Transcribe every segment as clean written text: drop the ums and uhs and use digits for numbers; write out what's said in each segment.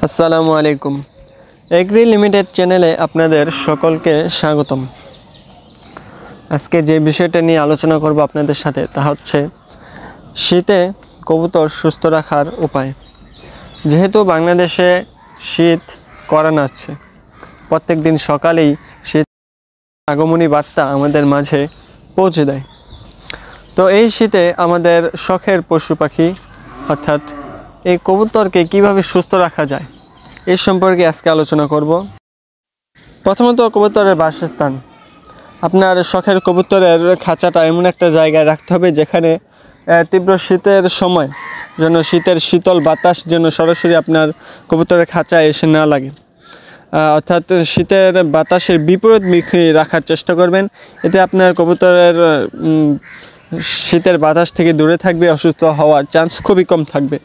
আসসালামু আলাইকুম। Agri limited চ্যানেলে আপনাদের সকলকে স্বাগতম। আজকে যে বিষয়টা নিয়ে আলোচনা করব আপনাদের সাথে তা হচ্ছে শীতে কবুতর সুস্থ রাখার উপায়। যেহেতু বাংলাদেশে শীত কড়া নাড়ছে, প্রত্যেক দিন সকালেই শীত আগমনী বার্তা আমাদের মাঝে পৌঁছে দেয়। তো এই শীতে আমাদের শখের পশু পাখি অর্থাৎ এই কবুতরকে কিভাবে সুস্থ রাখা যায় এই সম্পর্কে আজকে আলোচনা করব। প্রথমত কবুতরের বাসস্থান। আপনার শখের কবুতরের খাঁচাটা এমন একটা জায়গায় রাখতে হবে যেখানে তীব্র শীতের সময় যেন শীতের শীতল বাতাস যেন সরাসরি আপনার কবুতরের খাঁচায় এসে না লাগে, অর্থাৎ শীতের বাতাসের বিপরীতমুখী রাখার চেষ্টা করবেন। এতে আপনার কবুতরের শীতের বাতাস থেকে দূরে থাকবে, অসুস্থ হওয়ার চান্স খুবই কম থাকবে।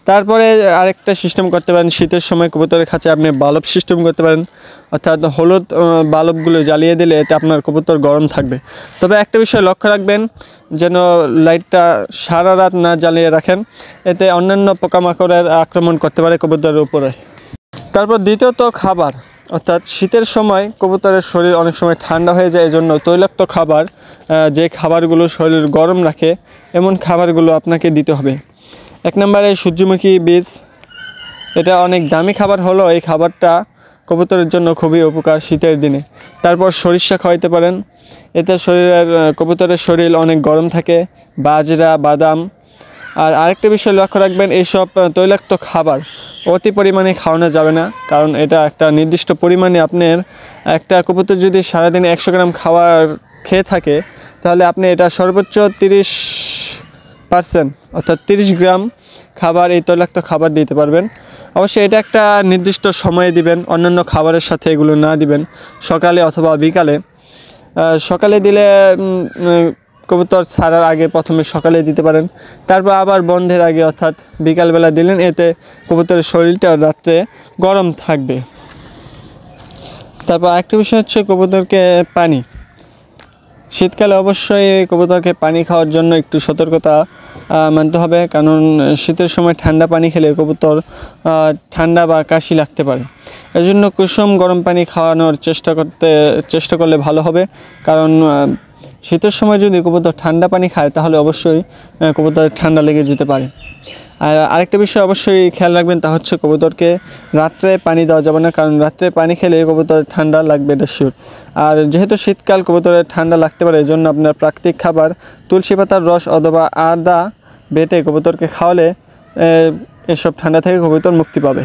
তারপরে আরেকটা সিস্টেম করতে পারেন, শীতের সময় কবুতরের খাঁচায় আপনি বাল্ব সিস্টেম করতে পারেন, অর্থাৎ হলুদ বাল্বগুলো জ্বালিয়ে দিলে এতে আপনার কবুতর গরম থাকবে। তবে একটা বিষয় লক্ষ্য রাখবেন, যেন লাইটটা সারা রাত না জ্বালিয়ে রাখেন, এতে অন্যান্য পোকামাকড়ের আক্রমণ করতে পারে কবুতরের উপরে। তারপর দ্বিতীয়ত খাবার, অর্থাৎ শীতের সময় কবুতরের শরীর অনেক সময় ঠান্ডা হয়ে যায়, এজন্য তৈলাক্ত খাবার, যে খাবারগুলো শরীর গরম রাখে এমন খাবারগুলো আপনাকে দিতে হবে। এক নম্বরে সূর্যমুখী বীজ, এটা অনেক দামি খাবার হলো, এই খাবারটা কবুতরের জন্য খুবই উপকার শীতের দিনে। তারপর সরিষা খাওয়াইতে পারেন, এতে কবুতরের শরীর অনেক গরম থাকে। বাজরা, বাদাম। আর আরেকটা বিষয় লক্ষ্য রাখবেন, এইসব তৈলাক্ত খাবার অতি পরিমাণে খাওয়ানো যাবে না, কারণ এটা একটা নির্দিষ্ট পরিমাণে আপনার একটা কবুতর যদি সারাদিনে 100 গ্রাম খাবার খেয়ে থাকে তাহলে আপনি এটা সর্বোচ্চ 30% অর্থাৎ 30 গ্রাম খাবার এই তৈলাক্ত খাবার দিতে পারবেন। অবশ্যই এটা একটা নির্দিষ্ট সময়ে দিবেন, অন্যান্য খাবারের সাথে এগুলো না দিবেন, সকালে অথবা বিকালে। সকালে দিলে কবুতর ছাড়ার আগে প্রথমে সকালে দিতে পারেন, তারপর আবার বন্ধের আগে অর্থাৎ বিকালবেলা দিলেন, এতে কবুতরের শরীরটা রাত্রে গরম থাকবে। তারপর আরেকটা বিষয় হচ্ছে কবুতরকে পানি। শীতকালে অবশ্যই কবুতরকে পানি খাওয়ার জন্য একটু সতর্কতা মানতে হবে, কারণ শীতের সময় ঠান্ডা পানি খেলে কবুতর ঠান্ডা বা কাশি লাগতে পারে। এজন্য কুসুম গরম পানি খাওয়ানোর চেষ্টা করলে ভালো হবে, কারণ শীতের সময় যদি কবুতর ঠান্ডা পানি খায় তাহলে অবশ্যই কবুতরের ঠান্ডা লেগে যেতে পারে। আর আরেকটা বিষয় অবশ্যই খেয়াল রাখবেন, তা হচ্ছে কবুতরকে রাত্রে পানি দেওয়া যাবে না, কারণ রাত্রে পানি খেলে কবুতরের ঠান্ডা লাগবে, এটা শিওর। আর যেহেতু শীতকাল কবুতরের ঠান্ডা লাগতে পারে, এই জন্য আপনার প্রাকৃতিক খাবার তুলসী পাতার রস অথবা আদা বেটে কবুতরকে খাওয়ালে এসব ঠান্ডা থেকে কবুতর মুক্তি পাবে।